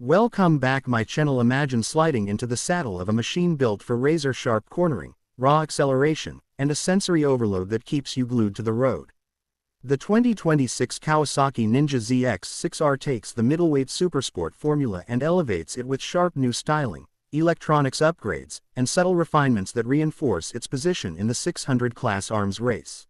Welcome back my channel. Imagine sliding into the saddle of a machine built for razor-sharp cornering, raw acceleration, and a sensory overload that keeps you glued to the road. The 2026 Kawasaki Ninja ZX-6R takes the middleweight Supersport formula and elevates it with sharp new styling, electronics upgrades, and subtle refinements that reinforce its position in the 600 class arms race.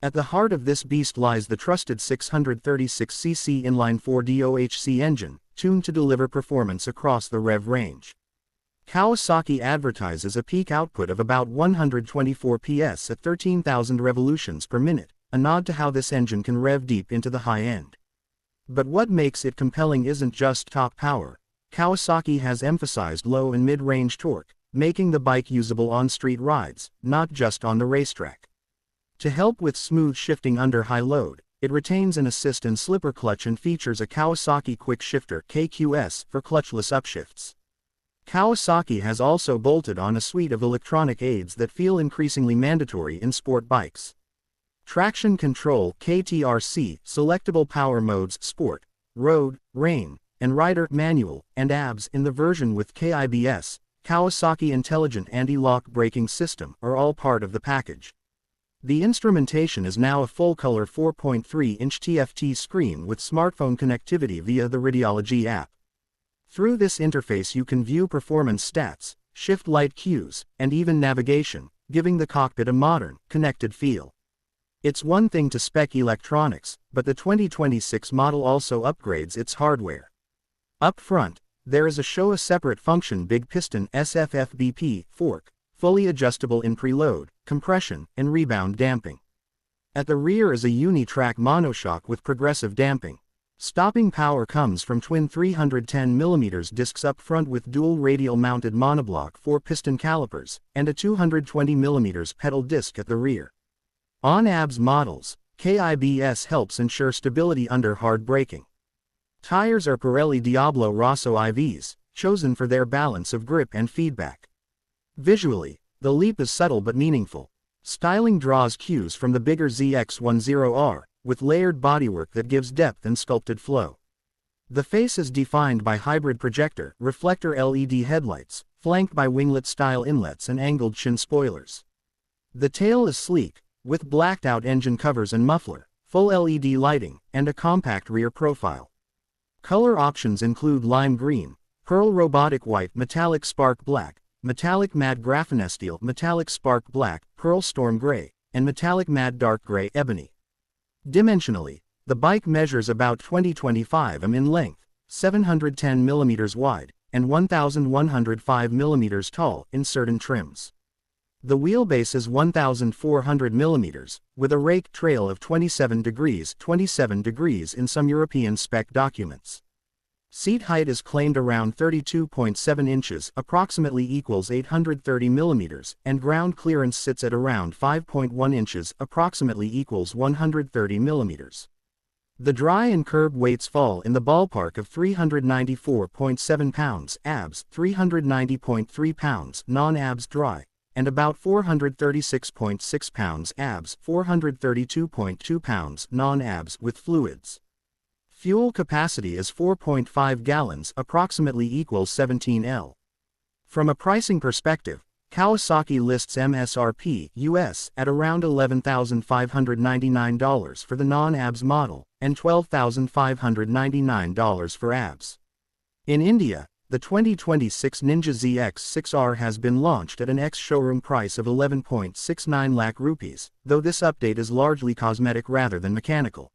At the heart of this beast lies the trusted 636cc inline-four DOHC engine, tuned to deliver performance across the rev range. Kawasaki advertises a peak output of about 124 PS at 13,000 revolutions per minute, a nod to how this engine can rev deep into the high end. But what makes it compelling isn't just top power. Kawasaki has emphasized low and mid-range torque, making the bike usable on street rides, not just on the racetrack. To help with smooth shifting under high load, it retains an assist and slipper clutch and features a Kawasaki Quick Shifter (KQS) for clutchless upshifts. Kawasaki has also bolted on a suite of electronic aids that feel increasingly mandatory in sport bikes. Traction Control (KTRC), selectable power modes Sport, Road, Rain, and Rider Manual, and ABS in the version with KIBS, Kawasaki Intelligent Anti-Lock Braking System are all part of the package. The instrumentation is now a full-color 4.3-inch TFT screen with smartphone connectivity via the Radiology app. Through this interface you can view performance stats, shift light cues, and even navigation, giving the cockpit a modern, connected feel. It's one thing to spec electronics, but the 2026 model also upgrades its hardware. Up front, there is a separate function big piston SFFBP fork, fully adjustable in preload, compression, and rebound damping. At the rear is a uni-track monoshock with progressive damping. Stopping power comes from twin 310mm discs up front with dual radial mounted monoblock 4-piston calipers, and a 220mm pedal disc at the rear. On ABS models, KIBS helps ensure stability under hard braking. Tires are Pirelli Diablo Rosso IVs, chosen for their balance of grip and feedback. Visually, the leap is subtle but meaningful. Styling draws cues from the bigger ZX-10R, with layered bodywork that gives depth and sculpted flow. The face is defined by hybrid projector, reflector LED headlights, flanked by winglet-style inlets and angled chin spoilers. The tail is sleek, with blacked-out engine covers and muffler, full LED lighting, and a compact rear profile. Color options include lime green, pearl robotic white, metallic spark black, metallic matte graphenesteel, metallic spark black, pearl storm gray, and metallic matte dark gray ebony. Dimensionally, the bike measures about 20-25 mm in length, 710 mm wide, and 1,105 mm tall in certain trims. The wheelbase is 1,400 mm, with a rake trail of 27 degrees in some European spec documents. Seat height is claimed around 32.7 inches, approximately equals 830 mm, and ground clearance sits at around 5.1 inches, approximately equals 130 mm. The dry and curb weights fall in the ballpark of 394.7 pounds ABS, 390.3 pounds non-ABS dry, and about 436.6 pounds ABS, 432.2 pounds non-ABS with fluids. Fuel capacity is 4.5 gallons, approximately equals 17 L. From a pricing perspective, Kawasaki lists MSRP US at around $11,599 for the non-ABS model, and $12,599 for ABS. In India, the 2026 Ninja ZX-6R has been launched at an ex-showroom price of 11.69 lakh rupees, though this update is largely cosmetic rather than mechanical.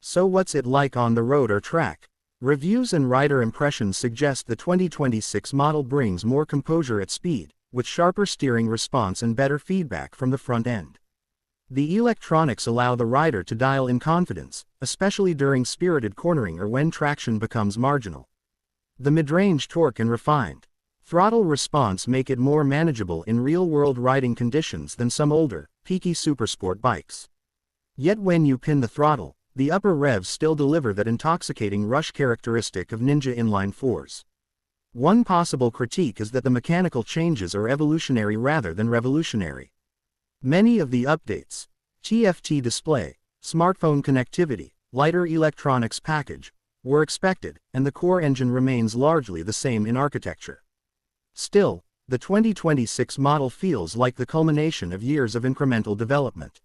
So what's it like on the road or track? Reviews and rider impressions suggest the 2026 model brings more composure at speed, with sharper steering response and better feedback from the front end. The electronics allow the rider to dial in confidence, especially during spirited cornering or when traction becomes marginal. The mid-range torque and refined throttle response make it more manageable in real-world riding conditions than some older, peaky Supersport bikes. Yet when you pin the throttle, the upper revs still deliver that intoxicating rush characteristic of Ninja inline-fours. One possible critique is that the mechanical changes are evolutionary rather than revolutionary. Many of the updates, TFT display, smartphone connectivity, lighter electronics package, were expected, and the core engine remains largely the same in architecture. Still, the 2026 model feels like the culmination of years of incremental development.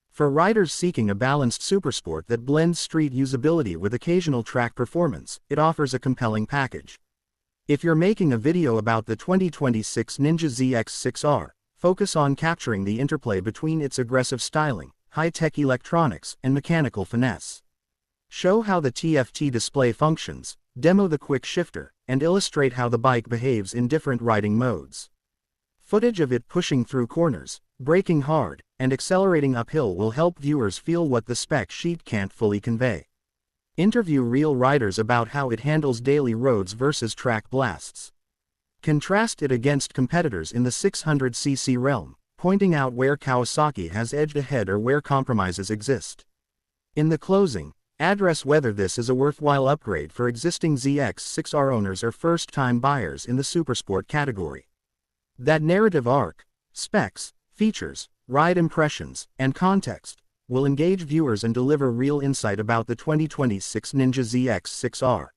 For riders seeking a balanced supersport that blends street usability with occasional track performance, it offers a compelling package. If you're making a video about the 2026 Ninja ZX-6R, focus on capturing the interplay between its aggressive styling, high-tech electronics, and mechanical finesse. Show how the TFT display functions, demo the quick shifter, and illustrate how the bike behaves in different riding modes. Footage of it pushing through corners, braking hard, and accelerating uphill will help viewers feel what the spec sheet can't fully convey. Interview real riders about how it handles daily roads versus track blasts. Contrast it against competitors in the 600cc realm, pointing out where Kawasaki has edged ahead or where compromises exist. In the closing, address whether this is a worthwhile upgrade for existing ZX-6R owners or first-time buyers in the Supersport category. That narrative arc, specs, features, ride impressions, and context will engage viewers and deliver real insight about the 2026 Ninja ZX-6R.